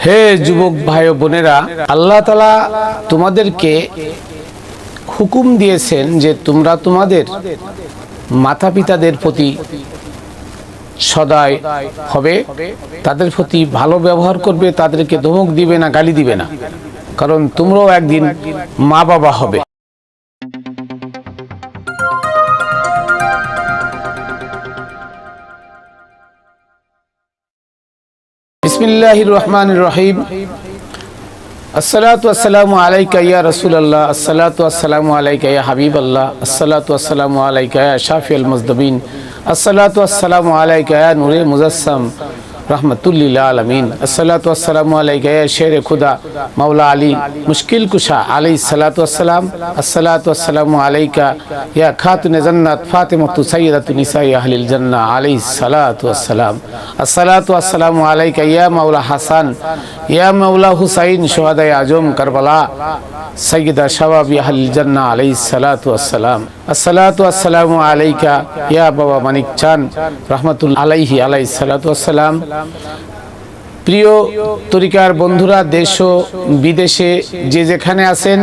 হে যুবক ভাই ও বোনেরা, আল্লাহ তাআলা তোমাদেরকে হুকুম দিয়েছেন যে তোমরা তোমাদের মাতা পিতাদের প্রতি সদয় হবে, তাদের প্রতি ভালো ব্যবহার করবে, তাদেরকে ধমক দিবে না, গালি দিবে না, কারণ তোমরাও একদিন মা বাবা হবে। বিসমিল্লাহির রহমানির রহিম। আসসালাতু ওয়াসসালামু আলাইকা ইয়া রাসূলুল্লাহ, আসসালাতু ওয়াসসালামু আলাইকা ইয়া হাবিবাল্লাহ, আসসালাতু ওয়াসসালামু আলাইকা ইয়া শাফিউল মুজদাবিন, আসসালাতু ওয়াসসালামু আলাইকা ইয়া নূরে মুজাসসাম रहमतुल लिल आलमीन, अस्सलातु वस्सलामु अलैका या शेर खुदा मौला अली मुश्किल कुशा अलैहि सलातु वस्सलाम, अस्सलातु वस्सलामु अलैका या खातुन जन्नत फातिमतु सय्यदतु निसाई अहलिल जन्नह अलैहि सलातु वस्सलाम, अस्सलातु वस्सलामु अलैका या मौला हसन या मौला हुसैन शुहदाए आजम करबला सय्यदा शबाबी अहलिल जन्नह अलैहि सलातु वस्सलाम, अस्सलातु वस्सलामु अलैका या बाबा मानिक चांद रहमतुल्लाह अलैहि अलैहि सलातु वस्सलाम। প্রিয় তরিকার বন্ধুরা, দেশ ও বিদেশে যে যেখানে আছেন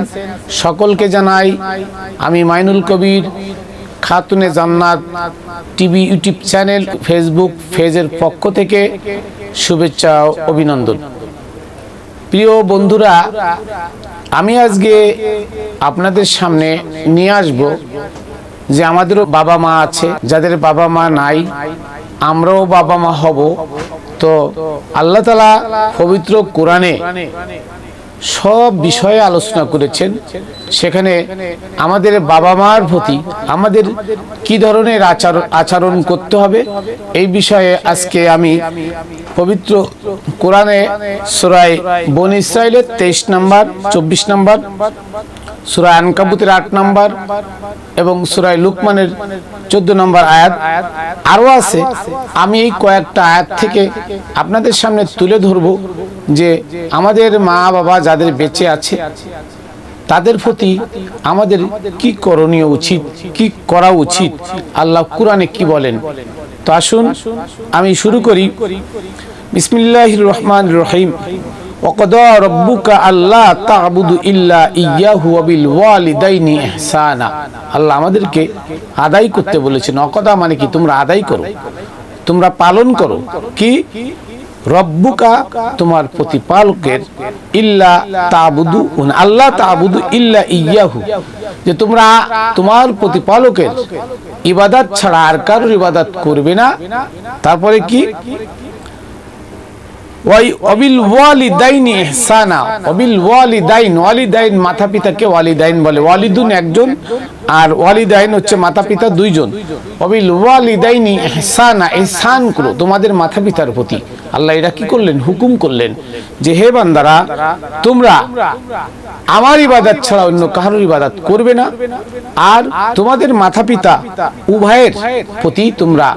সকলকে জানাই আমি মাইনুল কবির খাতুনে জান্নাত টিভি ইউটিউব চ্যানেল ফেসবুক পেজের পক্ষ থেকে শুভেচ্ছা ও অভিনন্দন। প্রিয় বন্ধুরা, আমি আজকে আপনাদের সামনে নিয়ে আসব যে আমাদেরও বাবা মা আছে, যাদের বাবা মা নাই আমরাও বাবা মা হব। তো আল্লাহ তাআলা পবিত্র কোরআনে সব বিষয়ে আলোচনা করেছেন, সেখানে আমাদের বাবা মার প্রতি আমাদের কি ধরনের আচরণ করতে হবে এই বিষয়ে আজকে আমি পবিত্র কোরআনে সূরা বনী ইসরাঈলের 23 নম্বর 24 নম্বর, সূরা আনকাবুতের 8 নম্বর এবং সূরা লুকমানের 14 নম্বর আয়াত আরো আছে। আমি এই কয়েকটা আয়াত থেকে আপনাদের সামনে তুলে ধরব যে আমাদের মা বাবা যাদের বেঁচে আছে তাদের প্রতি আমাদের কি করণীয় উচিত, কি করা উচিত, আল্লাহ কোরআনে কি বলেন। তো আসুন আমি শুরু করি। বিসমিল্লাহির রহমানির রহিম। ওয়াকাদা রাব্বুকা আল্লা তা'বুদু ইল্লা ইয়্যাহু ওয়া বিল ওয়ালিদাইনি ইহসানা। আল্লাহ আমাদেরকে আদায় করতে বলেছেন। ওয়াকাদা মানে কি? তোমরা আদায় করো, তোমরা পালন করো। কি? রব্বুকা তোমার প্রতিপালকের, ইল্লা তা'বুদু আল্লাহ তা'বুদু ইল্লা ইয়্যাহু, যে তোমরা তোমার প্রতিপালকের ইবাদত ছাড়া আর কারোর ইবাদত করবে না। তারপরে কি? ওয়াবিল ওয়ালিদাইনি ইহসানা। ওয়াবিল ওয়ালিদাইন, ওয়ালিদাইন মাতা পিতাকে ওয়ালিদাইন বলে। ওয়ালিদুন একজন আর ওয়ালিদাইন হচ্ছে মাতা পিতা দুইজন। ওয়াবিল ওয়ালিদাইনি ইহসানা, ইহসান করো তোমাদের মাতা পিতার প্রতি। আল্লাহ এরা কি করলেন? হুকুম করলেন যে হে বান্দারা, তোমরা আমার ইবাদত ছাড়া অন্য কারোর ইবাদত করবে না, আর তোমাদের মাতা পিতা উভয়ের প্রতি তোমরা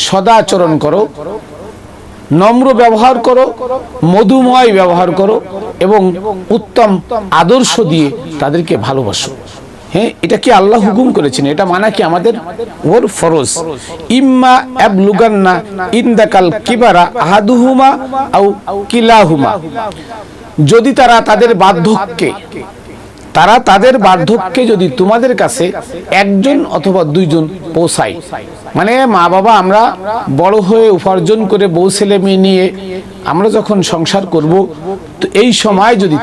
সদাচরণ করো, নম্র ব্যবহার করো, মধুময় ব্যবহার করো এবং উত্তম আদর্শ দিয়ে তাদেরকে ভালোবাসো। হ্যাঁ, এটা কি আল্লাহ হুকুম করেছেন? এটা মানা কি আমাদের ওর ফরজ। ইম্মা আবলুগান্না ইনদাকাল কিবারা আহাদুহুমা আও কিলাহুমা, যদি তারা তাদের বার্ধক্যে যদি তোমাদের কাছে একজন অথবা দুইজন পৌঁছায়, মানে মা বাবা আমরা বড় হয়ে উপার্জন করে বউ ছেলে মেয়ে নিয়ে আমরা যখন সংসার করব, তো এই সময় যদি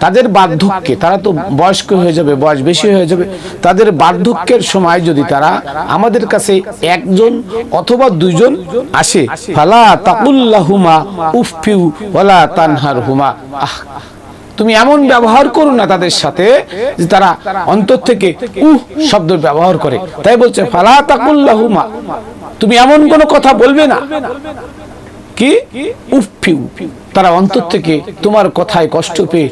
তাদের বার্ধক্যে, তারা তো বয়স্ক হয়ে যাবে, বয়স বেশি হয়ে যাবে, তাদের বার্ধক্যের সময় যদি তারা আমাদের কাছে একজন অথবা দুইজন আসে, ফালা তাকুল্লাহুমা উফফিউ ওয়ালা তানহারহুমা, তুমি এমন ব্যবহার করো না তাদের সাথে যে তারা অন্তর থেকে শব্দ ব্যবহার করে। তাই বলছে ফালা তাকুল্লাহুমা, তুমি এমন কোন কথা বলবে না কি উফফিউ, তারা অন্তর থেকে তোমার কথায় কষ্ট পেয়ে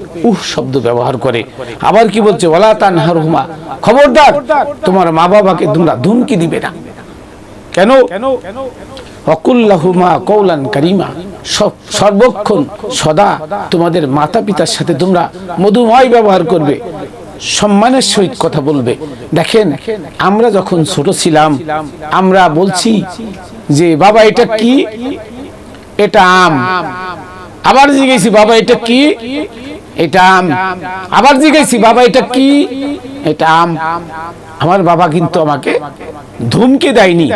শব্দ ব্যবহার করে। আবার কি বলছে? ওয়ালা তানহারহুমা, খবরদার তোমার মা বাবাকে তোমরা ধমকি দিবে না। কেন? ওয়াকুল্লাহুমা কওলান কারীমা, সর্বক্ষণ সদা তোমাদের মাতা পিতার সাথে তোমরা মধুময় ব্যবহার করবে, সম্মানের সহিত কথা বলবে। দেখেন, আমরা যখন ছোট ছিলাম আমরা বলছি যে বাবা এটা কি? এটা আম। আবার জিজ্ঞেসি বাবা এটা কি, এটা আম। আবার জিজ্ঞেসি বাবা এটা কি, এটা আম। আমার বাবা কিন্তু আমাকে ধমকে দেয়নি।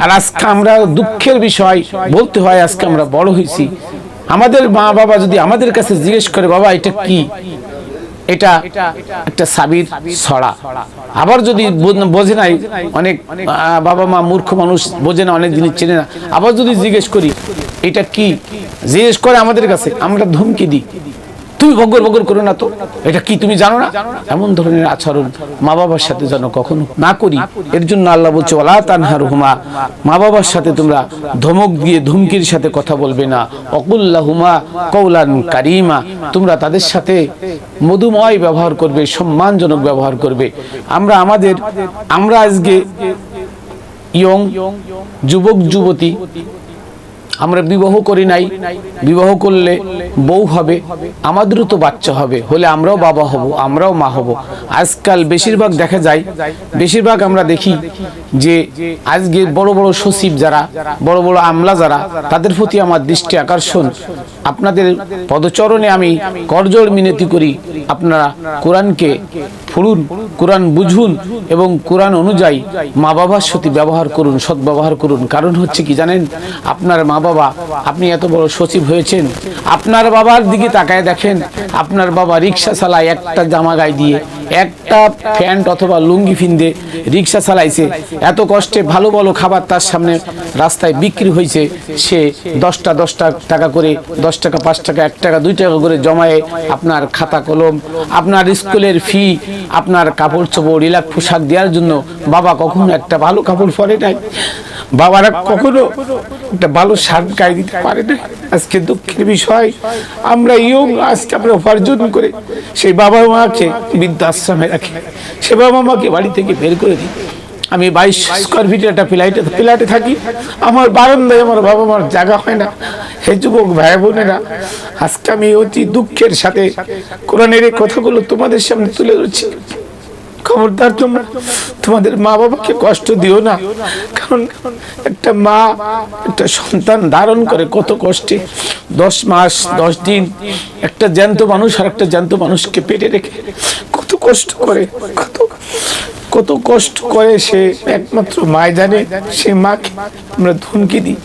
আর আজকে আমরা দুঃখের বিষয় বলতে হয়, আজকে আমরা বড় হয়েছি, আমাদের মা বাবা যদি আমাদের কাছে জিজ্ঞেস করে বাবা এটা কি, এটা একটা সাবির ছড়া। আবার যদি বোঝে নাই, অনেক বাবা মা মূর্খ মানুষ, বোঝে না, অনেক জিনিস চেনে না, আবার যদি জিজ্ঞেস করি এটা কি, জিজ্ঞেস করে আমাদের কাছে, আমরা ধমকি দিই, তুমি বগর বগর করো না তো, এটা কি তুমি জানো না। এমন ধরনের আচরণ মা বাবার সাথে যেন কখনো না করি। এর জন্য আল্লাহ বলছে ওয়ালা তানহারহুমা, মা বাবার সাথে তোমরা ধমক দিয়ে ধমকির সাথে কথা বলবে না। অকুল্লাহুমা কওলান কারীমা, তোমরা তাদের সাথে মধুময় ব্যবহার করবে, সম্মানজনক ব্যবহার করবে। আমরা আজকে ইয়ং যুবক যুবতী, আমরা বিবাহ করি নাই, বিবাহ করলে বউ হবে, আমাদেরও তো বাচ্চা হবে, হলে আমরাও বাবা হব, আমরাও মা হব। আজকাল বেশিরভাগ দেখা যায়, বেশিরভাগ আমরা দেখি যে আজকে বড় বড় সচিব যারা, বড় বড় আমলা যারা, তাদের প্রতি আমার দৃষ্টি আকর্ষণ। আপনাদের পদচরণে আমি করজোড় মিনতি করি, আপনারা কোরআনকে পড়ুন, কোরআন বুঝুন এবং কোরআন অনুযায়ী মা বাবার সাথে ব্যবহার করুন, সৎ ব্যবহার করুন। কারণ হচ্ছে কি জানেন, আপনার মা বাবা, আপনি এত বড় সচিব হয়েছেন, আপনার বাবার দিকে তাকায় দেখেন, আপনার বাবা রিক্সা চালায় একটা জামা গায়ে দিয়ে, একটা প্যান্ট অথবা লুঙ্গি ফিন্দে রিক্সা চালাইছে, এত কষ্টে ভালো ভালো খাবার তার সামনে রাস্তায় বিক্রি হয়েছে, সে 10টা টাকা করে, 10 টাকা 5 টাকা 1 টাকা 2 টাকা করে জমায়ে আপনার খাতা কলম, আপনার স্কুলের ফি, আপনার কাপড় চোপড়, ইলাক পোশাক দেওয়ার জন্য বাবা কখনো একটা ভালো কাপড় পরে নাই, বাবারা কখনো একটা ভালো শার্ট গায়ে দিতে পারে না। আজকে দুঃখের বিষয়, আমরা আজকে আমরা উপার্জন করে সেই বাবা মাকে বৃদ্ধাশ্রমে রাখি, সে বাবা মাকে বাড়ি থেকে বের করে দিই। আমি 22 স্কোয়ার ফিটের একটা ফ্ল্যাটে থাকি, আমার বারান্দায় আমার বাবা মার জায়গা হয় না। হে যুবক ভাই বোনেরা, আজকে আমি অতি দুঃখের সাথে কোরআনের এই কথাগুলো তোমাদের সামনে তুলে ধরছি। খবরদার তোমরা তোমাদের মা বাবাকে কষ্ট দিও না, কারণ একটা মা একটা সন্তান ধারণ করে কত কষ্টে, 10 মাস 10 দিন একটা জ্যান্ত মানুষ আর একটা জ্যান্ত মানুষকে পেটে রেখে কত কষ্ট করে, কত কষ্ট করে সে একমাত্র মায় জানে। সে মাকে আমরা ধমকি দিই,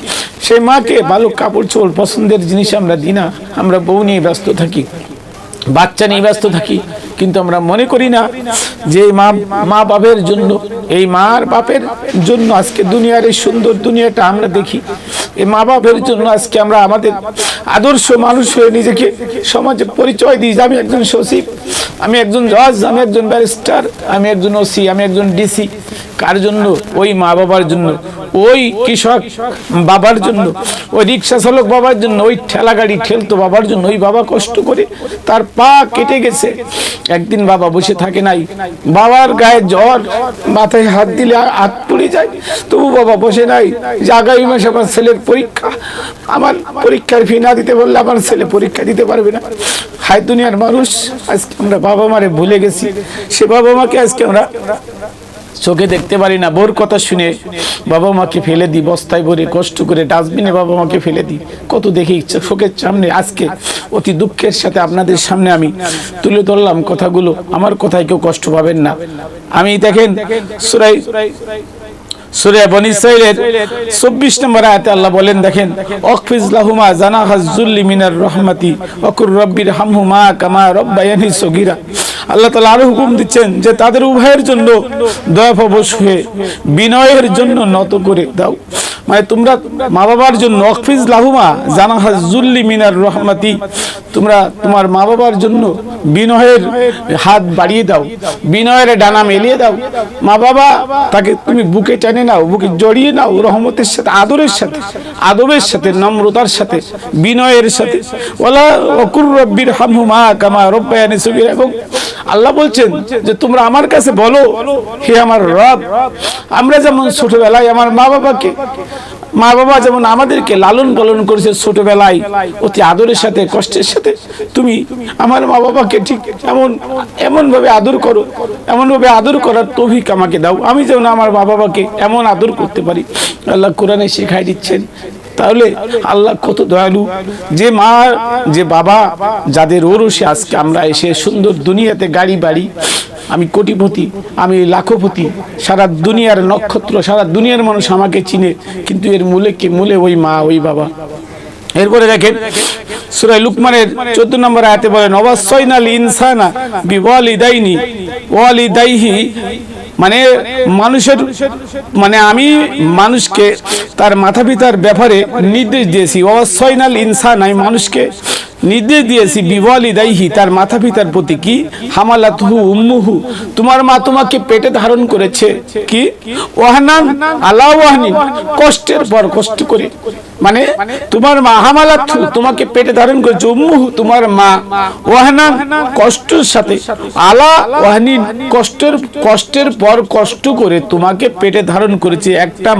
সেই মাকে ভালো কাপড় চোপড় পছন্দের জিনিস আমরা দিই না, আমরা বউ নিয়ে ব্যস্ত থাকি, বাচ্চা নিয়ে ব্যস্ত থাকি, কিন্তু আমরা মনে করি না যে মা বাপের জন্য, এই মার বাপের জন্য আজকে দুনিয়ার এই সুন্দর দুনিয়াটা আমরা দেখি। এই মা বাপের জন্য আজকে আমরা আমাদের আদর্শ মানুষ হয়ে নিজেকে সমাজে পরিচয় দিই, আমি একজন সচিব, আমি একজন জজ, আমি একজন ব্যারিস্টার, আমি একজন ওসি, আমি একজন ডিসি। কার জন্য? ওই মা বাবার জন্য, ওই কৃষক বাবার জন্য, ওই রিক্সা চালক বাবার জন্য, ওই ঠেলা গাড়ি ঠেলতো বাবার জন্য। ওই বাবা কষ্ট করে তার পা কেটে গেছে, একদিন বাবা বসে থাকে নাই, বাবার গায়ে জ্বর, মাথায় হাত দিলে হাত পুড়ে যায়, তবু বাবা বসে নাই যে আগামী মাসে আমার ছেলের পরীক্ষা, আমার পরীক্ষার ফি না দিতে বললে আমার ছেলে পরীক্ষা দিতে পারবে না। হায় দুনিয়ার মানুষ, আজকে আমরা বাবা মারে ভুলে গেছি। সে বাবা মাকে আজকে আমরা চোখে দেখতে পারি না, বোর কথা শুনে বাবা মাকে ফেলে দিই, বস্তায় ভরে কষ্ট করে ডাস্টবিনে বাবা মাকে ফেলে দিই, কত দেখি চোখের সামনে। আজকে অতি দুঃখের সাথে আপনাদের সামনে আমি তুলে ধরলাম কথাগুলো, আমার কথায় কেউ কষ্ট পাবেন না। আমি দেখেন সূরা বনী ইসরাঈলের 24 নম্বর আয়াতে আল্লাহ বলেন, দেখেন, ওয়াকফিজ লাহুমা জানাহাজ যুল্লি মিনার রাহমাতি ওয়াকুর রাব্বির হামহুমা কামা রাব্বায়ানি সগীরা। আল্লাহ তাআলা আরো হুকুম দিচ্ছেন যে তাদের উভয়ের জন্য দয়াপরবশ হয়ে বিনয়ের জন্য নত করে দাও। মানে তোমরা মা বাবার জন্য ওয়াকফিজ লাহুমা জানাহাজ যুল্লি মিনার রাহমাতি, তোমরা তোমার মা বাবার জন্য বিনয়ের হাত বাড়িয়ে দাও, বিনয়ের ডানা মেলিয়ে দাও। মা বাবা তাকে তুমি বুকে টেনে নাও, বুকে জড়িয়ে নাও, রহমতের সাথে, আদরের সাথে, আদবের সাথে, নম্রতার সাথে, বিনয়ের সাথে। ওয়ালা ওয়াকুর রাব্বির হামহুমা কামা রাব্বায়ানি সগীরা। এবং আল্লাহ বলছেন যে তোমরা আমার কাছে বলো, হে আমার রব, আমরা যেমন ছোটবেলায় আমার মা বাবা যেমন আমাদেরকে লালন পালন করেছে ছোটবেলায় অতি আদরের সাথে, কষ্টের সাথে, তুমি আমার মা বাবাকে ঠিক এমন ভাবে আদর করো, এমন ভাবে আদর করার তৌফিক আমাকে দাও, আমি যেন আমার মা বাবাকে এমন আদর করতে পারি। আল্লাহ কোরআনে শেখাই দিচ্ছেন। তাহলে আল্লাহ কত দয়ালু, যে মা যে বাবা যাদের ওরসে আজকে আমরা এসে সুন্দর দুনিয়াতে গাড়ি বাড়ি, আমি কোটিপতি, আমি লাখপতি, সারা দুনিয়ার নক্ষত্র, সারা দুনিয়ার মানুষ আমাকে চিনে, কিন্তু এর মূলে কে? মূলে ওই মা, ওই বাবা। এরপরে দেখেন সূরা লুকমানের 14 নম্বর আয়াতে বলেন, ওয়াসাইনাল ইনসানা বিওয়ালিদাইনি ওয়ালিদাইহি, মানে মানুষের, মানে আমি মানুষকে তার মাতা পিতার ব্যাপারে নির্দেশ দিয়েছি। ওয়াসাইনাল ইনসান, আমি মানুষকে নির্দেশ দিয়েছি বিওয়ালিদাইহি, তার মাতা পিতার প্রতি কি? হামালাতহু উম্মুহু, তোমার মা তোমাকে পেটে ধারণ করেছে কি? ওয়াহনান আলা ওয়াহনিন, কষ্টের পর কষ্ট করে, মানে তোমার মা হামালাতহু, তোমাকে পেটে ধারণ করেছে, উম্মুহু তোমার মা, ওয়াহনান কষ্টের সাথে, আলা ওয়াহনিন কষ্টের পর কষ্ট করে তোমাকে পেটে ধারণ করেছে। একটা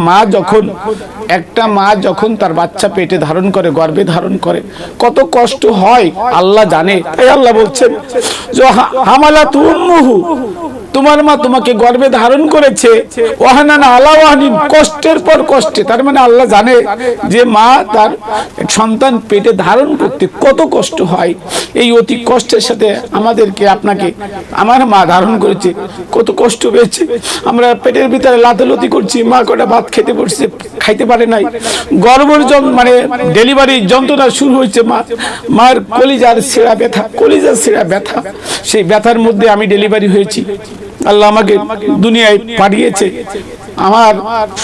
মা যখন তার বাচ্চা পেটে ধারণ করে, গর্ভে ধারণ করে, কত কষ্ট হয় আল্লাহ জানে। তাই আল্লাহ বলছেন যে হামালাতহু উম্মুহু, তোমার মা তোমাকে গর্ভে ধারণ করেছে, ওয়াহনান আলা ওয়াহনিন, কষ্টের পর কষ্টে। তার মানে আল্লাহ জানে যে মা তার সন্তান পেটে ধারণ করতে কত কষ্ট হয়। এই অতি কষ্টের সাথে আমাদেরকে, আপনাকে, আমার মা ধারণ করেছে, কত কষ্ট পেয়েছে। আমরা পেটের ভিতরে লাতালতি করছি, মা কটা ভাত খেতে পড়ছে, খাইতে পারে নাই, গর্ভের মানে ডেলিভারি যন্ত্রণা শুরু হয়েছে, মার কলিজার ছেঁড়া ব্যথা, কলিজার ছেঁড়া ব্যথা, সেই ব্যথার মধ্যে আমি ডেলিভারি হয়েছি। আল্লাহ আমাকে দুনিয়ায় পাঠিয়েছে, আমার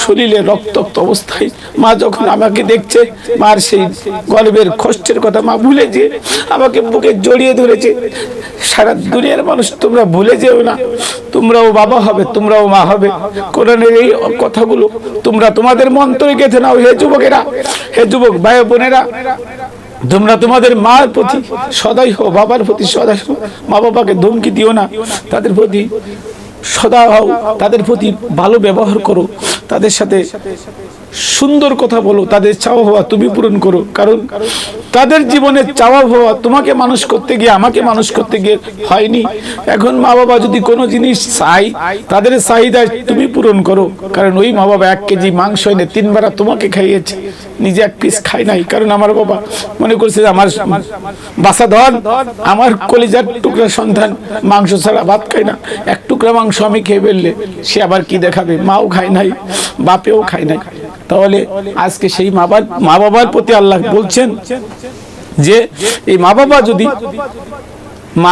শরীরে রক্তাক্ত অবস্থায় মা যখন আমাকে দেখছে, মার সেই গর্ভের কষ্টের কথা মা ভুলে যে আমাকে বুকে জড়িয়ে ধরেছে। সারা দুনিয়ার মানুষ, তোমরা ভুলে যেও না, তোমরাও বাবা হবে, তোমরাও মা হবে। কোরআনের এই কথাগুলো তোমরা তোমাদের মন্ত্রে গেঁথে নাও। হে যুবকেরা, হে যুবক ভাই বোনেরা, তোমরা তোমাদের মার প্রতি সদাই হও, বাবার প্রতি সদাই হও। মা বাবাকে ধমকি দিও না, তাদের প্রতি সদা হও, তাদের প্রতি ভালো ব্যবহার করো, তাদের সাথে সুন্দর কথা বলো, তাদের চাওয়া হওয়া তুমি পূরণ করো। কারণ তাদের জীবনের চাওয়া হওয়া তোমাকে মানুষ করতে গিয়ে, আমাকে মানুষ করতে গিয়ে হয়নি। এখন মা বাবা যদি কোনো জিনিস চাই, তাদের চাহিদা তুমি পূরণ করো। কারণ ওই মা বাবা 1 কেজি মাংস এনে 3 বেলা তোমাকে খাইয়েছে, নিজে 1 পিস খাই নাই। কারণ আমার বাবা মনে করছে যে আমার বাসা ধন, আমার কলিজার টুকরা সন্তান মাংস ছাড়া ভাত খায় না, 1 টুকরা মাংস আমি খেয়ে ফেললে সে আবার কি দেখাবে? মাও খায় নাই, বাপেও খায় নাই। তাহলে আজকে সেই মা বাবার প্রতি আল্লাহ বলছেন যে এই মা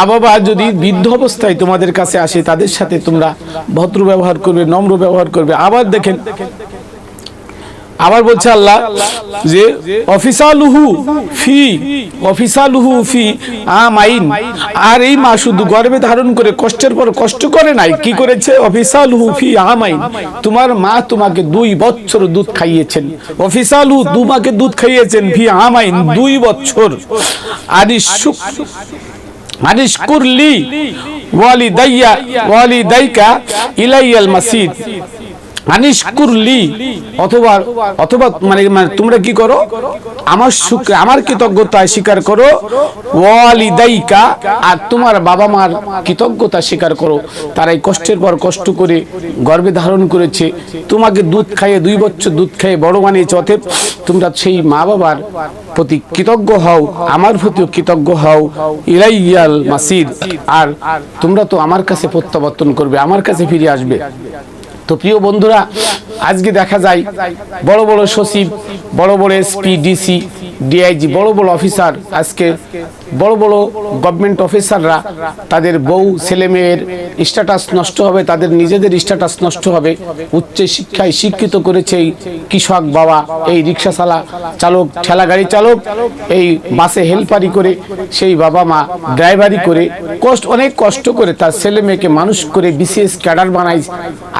বাবা যদি বৃদ্ধ অবস্থায় তোমাদের কাছে আসে, তাদের সাথে তোমরা ভদ্র ব্যবহার করবে, নম্র ব্যবহার করবে। আবার দেখেন, আবার বলছে আল্লাহ যে অফিসালুহু ফি আমাইন, আর এই মা শুধু গর্ভে ধারণ করে কষ্টের পর কষ্ট করে নাই, কি করেছে? অফিসালুহু ফি আমাইন, তোমার মা তোমাকে 2 বছর দুধ খাইয়েছেন। অফিসালুহু, তোমাকে দুধ খাইয়েছেন, ফি আমাইন 2 বছর। আনিশকুরলি ওয়ালিদাইকা ইলাইয়াল মাসির, আনিশকুরলি, অথবা মানে তোমরা কি করো? আমার শুকর, আমার কৃতজ্ঞতা স্বীকার করো। ওয়ালিদাইকা, আর তোমার বাবা মার কৃতজ্ঞতা স্বীকার করো। তারা এই কষ্টের পর কষ্ট করে গর্ভে ধারণ করেছে, তোমাকে দুধ খাইয়ে 2 বছর দুধ খাইয়ে বড় বানিয়েছে। অতএব তোমরা সেই মা বাবার প্রতি কৃতজ্ঞ হও, আমার প্রতিও কৃতজ্ঞ হও। ইলাইয়াল মাসির, আর তোমরা তো আমার কাছে প্রত্যাবর্তন করবে, আমার কাছে ফিরে আসবে। তো প্রিয় বন্ধুরা, আজকে দেখা যায় বড় বড় সচিব, বড় বড় এসপি, ডিসি, ডিআইজি, বড় বড় অফিসার, আজকে বড় বড় গভর্নমেন্ট অফিসাররা তাদের বউ ছেলে মেয়ের স্ট্যাটাস নষ্ট হবে, তাদের নিজেদের স্ট্যাটাস নষ্ট হবে। উচ্চ শিক্ষায় শিক্ষিত করেছে এই কৃষক বাবা, এই রিক্সা চালক, ঠেলা গাড়ি চালক, এই বাসে হেল্পারি করে, সেই বাবা মা ড্রাইভারি করে অনেক কষ্ট করে তার ছেলে মেয়েকে মানুষ করে বিসিএস ক্যাডার বানায়।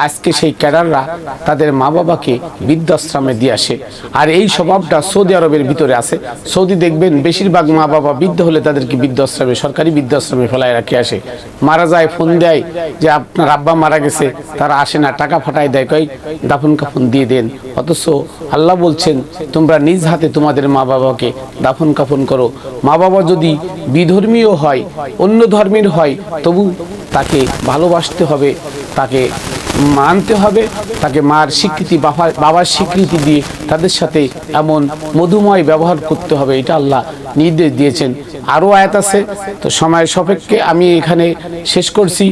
আজকে সেই ক্যাডাররা তাদের মা বাবাকে বৃদ্ধাশ্রমে দিয়ে আসে। আর এই স্বভাবটা সৌদি আরবের ভিতরে আছে। সৌদি দেখবেন বেশিরভাগ মা বাবা বৃদ্ধ হলে তাদেরকে বৃদ্ধাশ্রমে, সরকারি বৃদ্ধাশ্রমে ফেলায় রাখে আসে। মারা যায়, ফোন দেয় যে আপনার আব্বা মারা গেছে, তারা আসে না, টাকা ফাটায় দেয়, কই দাফন কাফন দিয়ে দেন। অথচ আল্লাহ বলছেন তোমরা নিজ হাতে তোমাদের মা বাবাকে দাফন কাফন করো। মা বাবা যদি বিধর্মীয় হয়, অন্য ধর্মের হয়, তবু তাকে ভালোবাসতে হবে, তাকে মানতে হবে, তাকে মার স্বীকৃতি, বাবার স্বীকৃতি দিয়ে তাদের সাথে এমন মধুময় ব্যবহার করতে হবে, এটা আল্লাহ নির্দেশ দিয়েছেন। আরও আয়াত আছে, তো সময়ের সাপেক্ষে আমি এখানে শেষ করছি।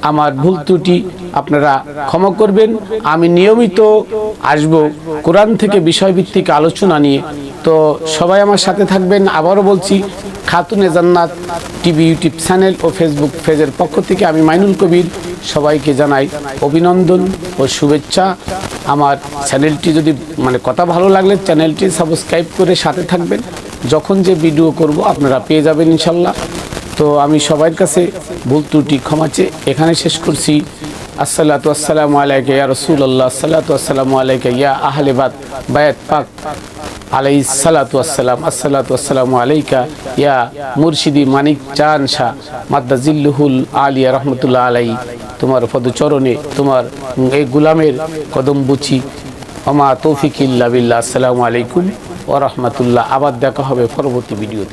আমার ভুল ত্রুটি আপনারা ক্ষমা করবেন। আমি নিয়মিত আসব কোরআন থেকে বিষয়ভিত্তিক আলোচনা নিয়ে, তো সবাই আমার সাথে থাকবেন। আবারও বলছি, খাতুনে জান্নাত টিভি ইউটিউব চ্যানেল ও ফেসবুক পেজের পক্ষ থেকে আমি মাইনুল কবির সবাইকে জানাই অভিনন্দন ও শুভেচ্ছা। আমার চ্যানেলটি যদি কথা ভালো লাগলে চ্যানেলটি সাবস্ক্রাইব করে সাথে থাকবেন, যখন যে ভিডিও করব আপনারা পেয়ে যাবেন ইনশাল্লাহ। তো আমি সবার কাছে ভুল ত্রুটি ক্ষমা চেয়ে এখানে শেষ করছি। আসসালাতু আসসালামু আলাইকা ইয়া রাসূলুল্লাহ, আসসালাতু আসসালামু আলাইকা ইয়া আহলে বায়াত পাক আলাইহিস সালাতু আসসালাম, আসসালাতু আসসালামু আলাইকা ইয়া মুর্শিদি মানিক চান শাহ মাদ্দাজিল্লুহুল আলিয়া রহমতুল্লাহ আলাই। তোমার পদচরণে তোমার এই গুলামের কদম বুচি। ওমা তৌফিক ইল্লা বিল্লাহ। আসসালামু আলাইকুম ওয়া রাহমাতুল্লাহ। আবার দেখা হবে পরবর্তী ভিডিওতে।